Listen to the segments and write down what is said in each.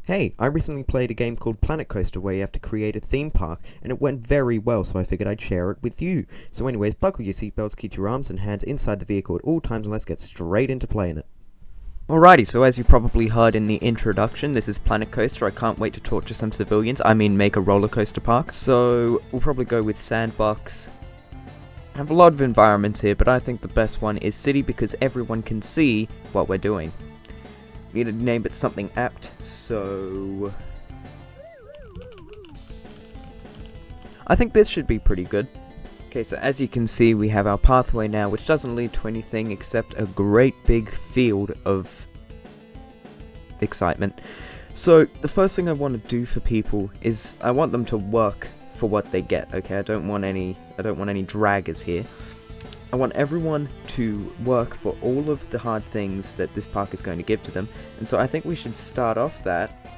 Hey, I recently played a game called Planet Coaster where you have to create a theme park, and it went very well, so I figured I'd share it with you. So anyways, buckle your seatbelts, keep your arms and hands inside the vehicle at all times, and let's get straight into playing it. Alrighty, so as you probably heard in the introduction, this is Planet Coaster. I can't wait to torture some civilians. Make a roller coaster park. So we'll probably go with Sandbox. I have a lot of environments here, but I think the best one is City because everyone can see what we're doing. We need to name it something apt, so I think this should be pretty good. Okay, so as you can see, we have our pathway now, which doesn't lead to anything except a great big field of excitement. So the first thing I want to do for people is I want them to work for what they get. Okay, I don't want any draggers here. I want everyone to work for all of the hard things that this park is going to give to them, and so I think we should start off that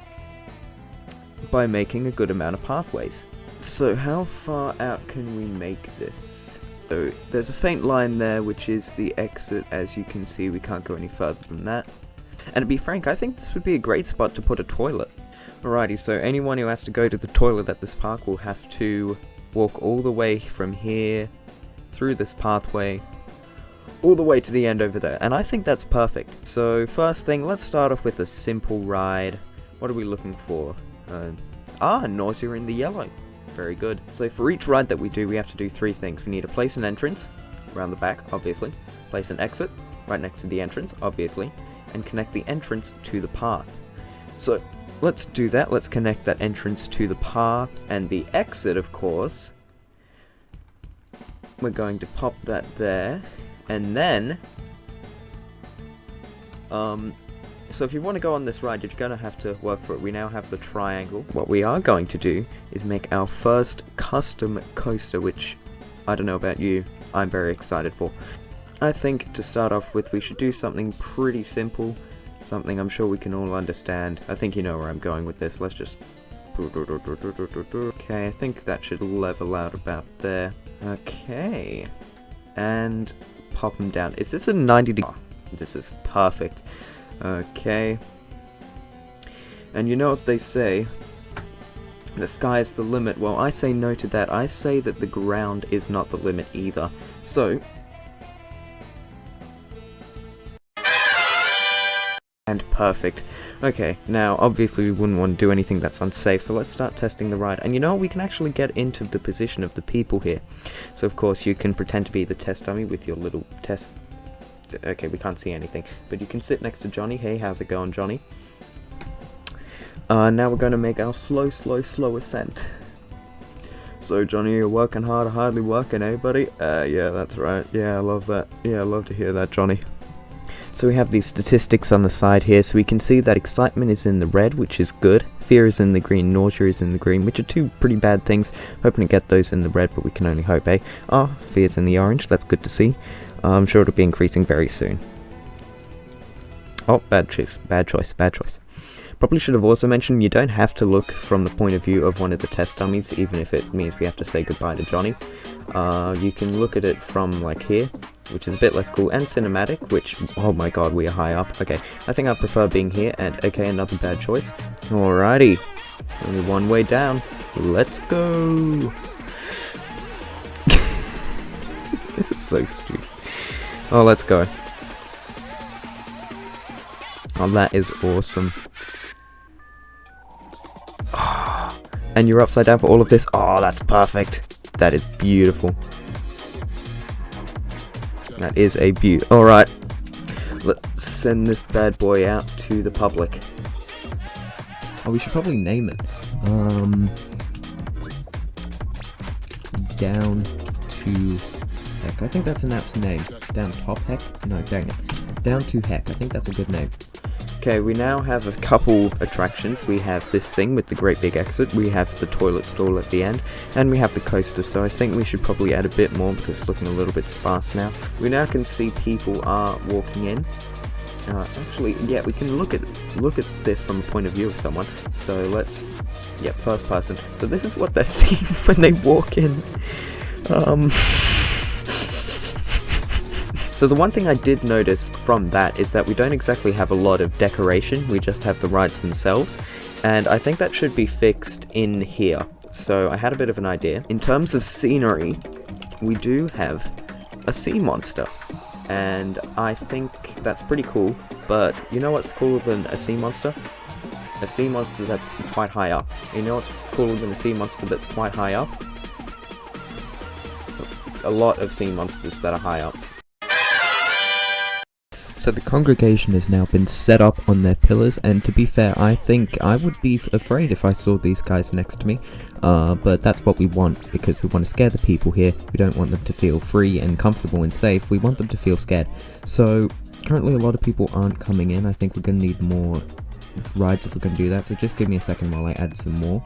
by making a good amount of pathways. So how far out can we make this? So there's a faint line there, which is the exit. As you can see, we can't go any further than that. And to be frank, I think this would be a great spot to put a toilet. Alrighty, so anyone who has to go to the toilet at this park will have to walk all the way from here, through this pathway, all the way to the end over there. And I think that's perfect. So first thing, let's start off with a simple ride. What are we looking for? Nausea in the yellow. Very good. So for each ride that we do, we have to do three things. We need to place an entrance, around the back, obviously. Place an exit, right next to the entrance, obviously. And connect the entrance to the path. So let's do that. Let's connect that entrance to the path. And the exit, of course, we're going to pop that there. And then, so if you want to go on this ride, you're going to have to work for it. We now have the triangle. What we are going to do is make our first custom coaster, which, I don't know about you, I'm very excited for. I think to start off with, we should do something pretty simple, something I'm sure we can all understand. I think you know where I'm going with this. Let's just... Okay, I think that should level out about there. Okay. And pop them down. Is this a 90 degree? This is perfect. Okay. And you know what they say? The sky is the limit. Well, I say no to that. I say that the ground is not the limit either. So... And perfect. Okay, now obviously we wouldn't want to do anything that's unsafe, so let's start testing the ride. And you know what? We can actually get into the position of the people here. So of course you can pretend to be the test dummy with your little test... Okay, we can't see anything. But you can sit next to Johnny. Hey, how's it going, Johnny? Now we're going to make our slow ascent. So Johnny, you're working hard, hardly working, eh, buddy? Yeah, that's right. Yeah, I love that. Yeah, I love to hear that, Johnny. So we have these statistics on the side here, so we can see that excitement is in the red, which is good. Fear is in the green, nausea is in the green, which are two pretty bad things. Hoping to get those in the red, but we can only hope, eh? Fear's in the orange, that's good to see. I'm sure it'll be increasing very soon. Oh, bad choice. Probably should have also mentioned you don't have to look from the point of view of one of the test dummies, even if it means we have to say goodbye to Johnny. You can look at it from like here, which is a bit less cool, and cinematic, which, oh my god, we are high up. Okay, I think I prefer being here, and okay, another bad choice. Alrighty, only one way down. Let's go! This is so stupid. Oh, let's go. Oh, that is awesome. Oh, and you're upside down for all of this? Oh, that's perfect. That is beautiful. That is a beaut. Alright, let's send this bad boy out to the public. Oh, we should probably name it. Down to Heck. I think that's an app's name. Down Top Heck? No, dang it. Down to Heck. I think that's a good name. Okay, we now have a couple attractions. We have this thing with the great big exit, we have the toilet stall at the end, and we have the coaster, so I think we should probably add a bit more because it's looking a little bit sparse now. We now can see people are walking in. Actually, yeah, we can look at this from a point of view of someone. So let's, yeah, first person. So this is what they're seeing when they walk in. So the one thing I did notice from that is that we don't exactly have a lot of decoration, we just have the rides themselves. and I think that should be fixed in here. So I had a bit of an idea. In terms of scenery, we do have a sea monster, and I think that's pretty cool. But you know what's cooler than a sea monster? A sea monster that's quite high up. You know what's cooler than a sea monster that's quite high up? A lot of sea monsters that are high up. So the congregation has now been set up on their pillars, and to be fair, I think I would be afraid if I saw these guys next to me, but that's what we want, because we want to scare the people here. We don't want them to feel free and comfortable and safe, we want them to feel scared. So currently a lot of people aren't coming in. I think we're going to need more rides if we're going to do that, so just give me a second while I add some more.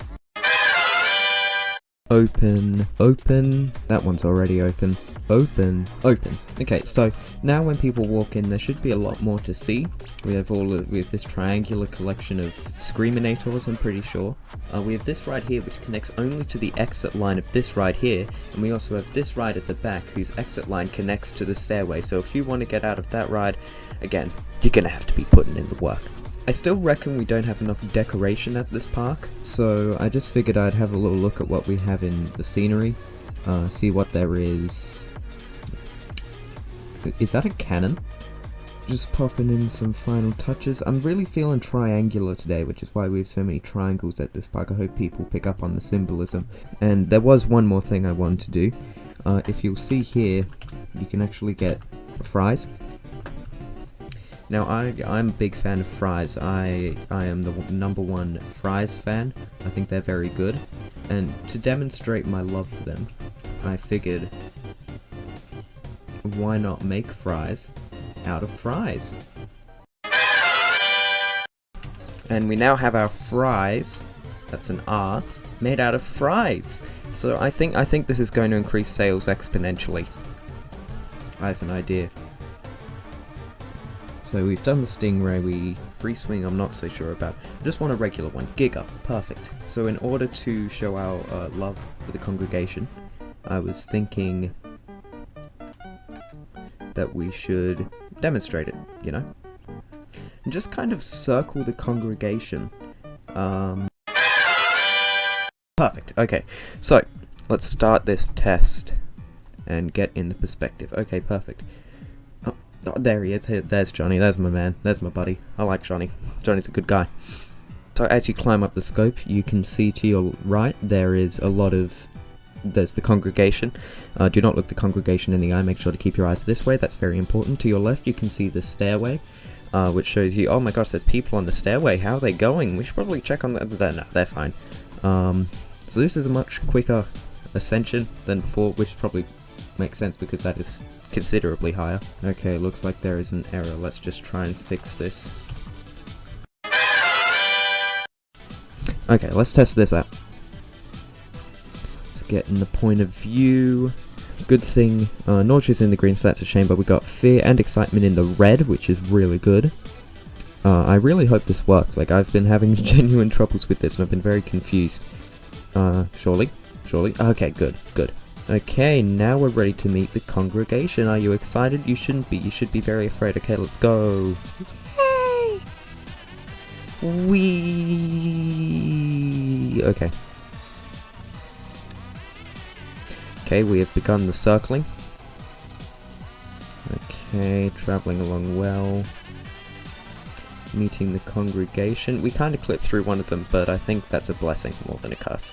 Open, open, that one's already open, open, open. Okay, so now when people walk in, there should be a lot more to see. We have this triangular collection of Screaminators, I'm pretty sure. We have this ride here, which connects only to the exit line of this ride here, and we also have this ride at the back, whose exit line connects to the stairway. So if you want to get out of that ride, again, you're gonna have to be putting in the work. I still reckon we don't have enough decoration at this park, so I just figured I'd have a little look at what we have in the scenery, see what there is. Is that a cannon? Just popping in some final touches. I'm really feeling triangular today, which is why we have so many triangles at this park. I hope people pick up on the symbolism. And there was one more thing I wanted to do. If you'll see here, you can actually get fries. Now, I'm a big fan of fries. I am the #1 fries fan. I think they're very good. And to demonstrate my love for them, I figured, why not make fries out of fries? And we now have our fries, that's an R, made out of fries. So I think this is going to increase sales exponentially. I have an idea. So we've done the Stingray, free swing I'm not so sure about. I just want a regular one. Giga, perfect. So in order to show our love for the congregation, I was thinking that we should demonstrate it, you know? And just kind of circle the congregation. Perfect, okay. So, let's start this test and get in the perspective. Okay, perfect. Oh, there he is. There's Johnny. There's my man. There's my buddy. I like Johnny. Johnny's a good guy. So as you climb up the scope, you can see to your right there is there's the congregation. Do not look the congregation in the eye. Make sure to keep your eyes this way. That's very important. To your left, you can see the stairway, which shows you. Oh my gosh, there's people on the stairway. How are they going? We should probably check on that. No, they're fine. So this is a much quicker ascension than before, which probably makes sense because that is considerably higher. Okay, looks like there is an error. Let's just try and fix this. Okay, let's test this out. Let's get in the point of view. Good thing, Nausea's in the green, so that's a shame, but we got fear and excitement in the red, which is really good. I really hope this works. Like, I've been having genuine troubles with this, and I've been very confused. Surely? Okay, good. Okay, now we're ready to meet the congregation. Are you excited? You shouldn't be. You should be very afraid. Okay, let's go. Yay! Whee! Okay. Okay, we have begun the circling. Okay, traveling along well. Meeting the congregation. We kind of clipped through one of them, but I think that's a blessing more than a curse.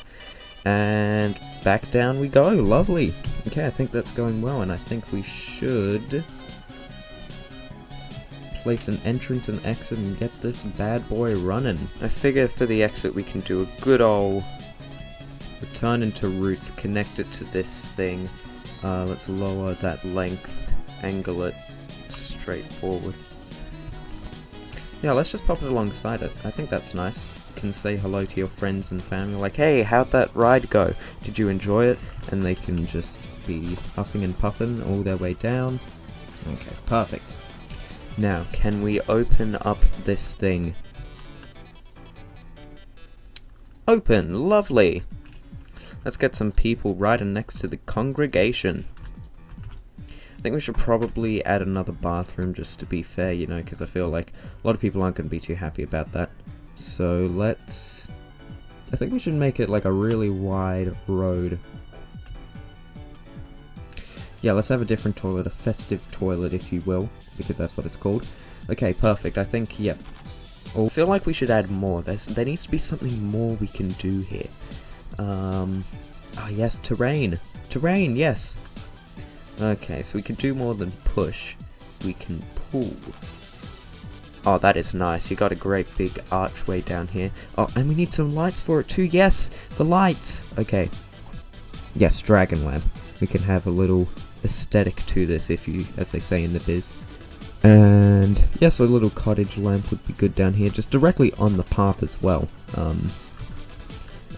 And back down we go. Lovely. Okay, I think that's going well, and I think we should place an entrance and exit and get this bad boy running. I figure for the exit we can do a good old return into roots, connect it to this thing. Let's lower that length, angle it straight forward. Yeah, let's just pop it alongside it. I think that's nice. Can say hello to your friends and family, like, hey, how'd that ride go? Did you enjoy it? And they can just be huffing and puffing all their way down. Okay, perfect. Now, can we open up this thing? Open! Lovely! Let's get some people riding next to the congregation. I think we should probably add another bathroom just to be fair, you know, because I feel like a lot of people aren't going to be too happy about that. So let's... I think we should make it like a really wide road. Yeah, let's have a different toilet, a festive toilet if you will, because that's what it's called. Okay, perfect. I think, yep. I feel like we should add more. There needs to be something more we can do here. Oh yes, terrain. Terrain, yes. Okay, so we can do more than push. We can pull. Oh, that is nice. You got a great big archway down here. Oh, and we need some lights for it too. Yes, the lights. Okay. Yes, dragon lamp. We can have a little aesthetic to this, if you, as they say in the biz. And yes, a little cottage lamp would be good down here, just directly on the path as well.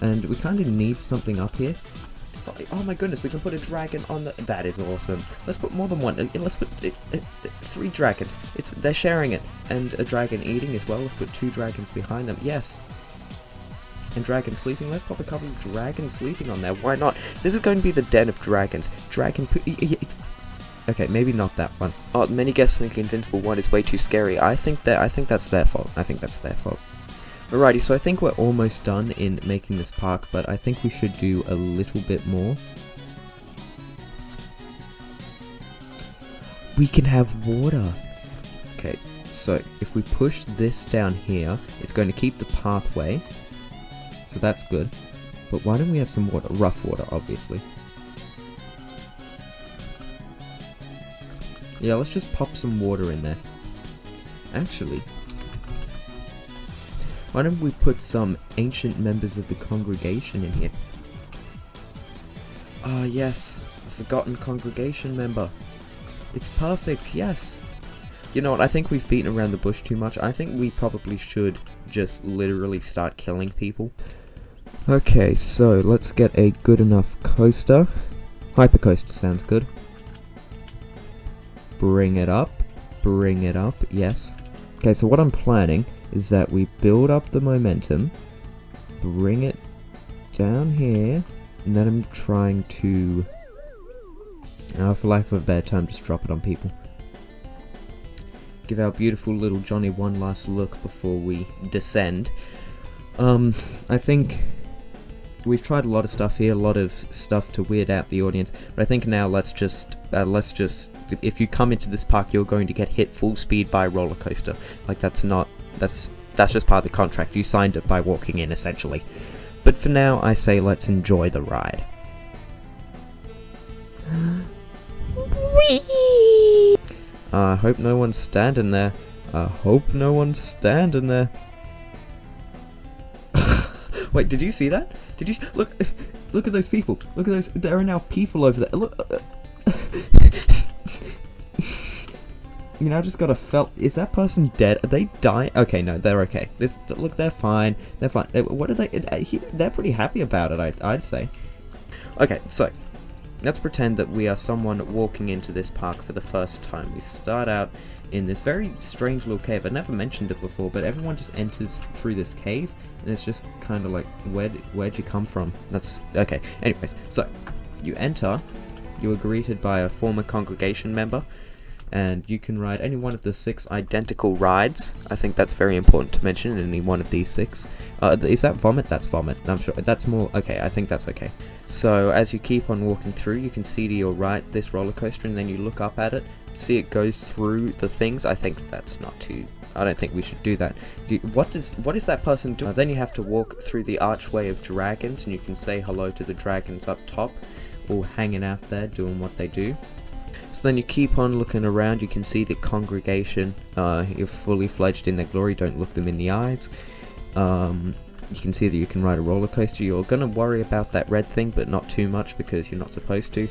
And we kind of need something up here. Oh my goodness, we can put a dragon on the... That is awesome. Let's put more than one. Let's put 3 dragons. They're sharing it. And a dragon eating as well. Let's put 2 dragons behind them. Yes. And dragon sleeping. Let's pop a couple of dragons sleeping on there. Why not? This is going to be the den of dragons. Dragon... Okay, maybe not that one. Oh, many guests think Invincible 1 is way too scary. I think that's their fault. I think that's their fault. Alrighty, so I think we're almost done in making this park, but I think we should do a little bit more. We can have water. Okay, so if we push this down here, it's going to keep the pathway. So that's good. But why don't we have some water? Rough water, obviously. Yeah, let's just pop some water in there. Actually, why don't we put some ancient members of the congregation in here? Ah, yes, a forgotten congregation member. It's perfect, yes. You know what, I think we've beaten around the bush too much. I think we probably should just literally start killing people. Okay, so let's get a good enough coaster. Hyper coaster sounds good. Bring it up, yes. Okay, so what I'm planning is that we build up the momentum, bring it down here, and then I'm trying to, for lack of a better term, just drop it on people. Give our beautiful little Johnny one last look before we descend. I think we've tried a lot of stuff here, a lot of stuff to weird out the audience, but I think now let's just, if you come into this park, you're going to get hit full speed by a roller coaster. Like, that's just part of the contract. You signed it by walking in, essentially. But for now, I say let's enjoy the ride. I hope no one's standing there. Wait, did you see that? Did you look at those people? Look at those. There are now people over there. Look. You know, I just got a felt. Is that person dead? Are they dying? Okay, no, they're okay. Look, they're fine. They're fine. What are they? They're pretty happy about it, I'd say. Okay, so let's pretend that we are someone walking into this park for the first time. We start out in this very strange little cave. I never mentioned it before, but everyone just enters through this cave, and it's just kind of like, where'd you come from? That's okay. Anyways, so you enter. You are greeted by a former congregation member, and you can ride any one of the 6 identical rides. I think that's very important to mention, any one of these 6. Is that vomit? That's vomit. I'm sure that's more... Okay, I think that's okay. So as you keep on walking through, you can see to your right this roller coaster, and then you look up at it, see it goes through the things. I think that's not too... I don't think we should do that. What is that person doing? Then you have to walk through the archway of dragons, and you can say hello to the dragons up top, all hanging out there doing what they do. So then you keep on looking around, you can see the congregation, you're fully fledged in their glory, don't look them in the eyes. You can see that you can ride a roller coaster. You're going to worry about that red thing, but not too much because you're not supposed to.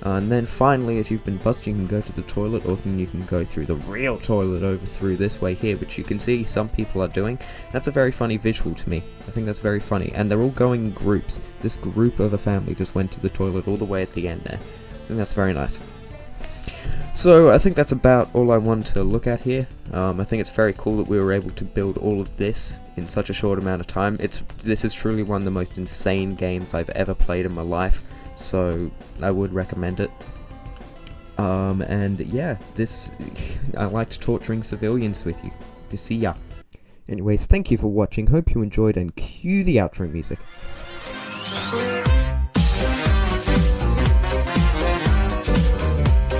And then finally, as you've been buzzed, you can go to the toilet, or you can go through the real toilet over through this way here, which you can see some people are doing. That's a very funny visual to me. I think that's very funny. And they're all going in groups. This group of a family just went to the toilet all the way at the end there. I think that's very nice. So I think that's about all I want to look at here. I think it's very cool that we were able to build all of this in such a short amount of time. This is truly one of the most insane games I've ever played in my life, so I would recommend it. And yeah, I liked torturing civilians with you. To see ya. Anyways, thank you for watching, hope you enjoyed, and cue the outro music.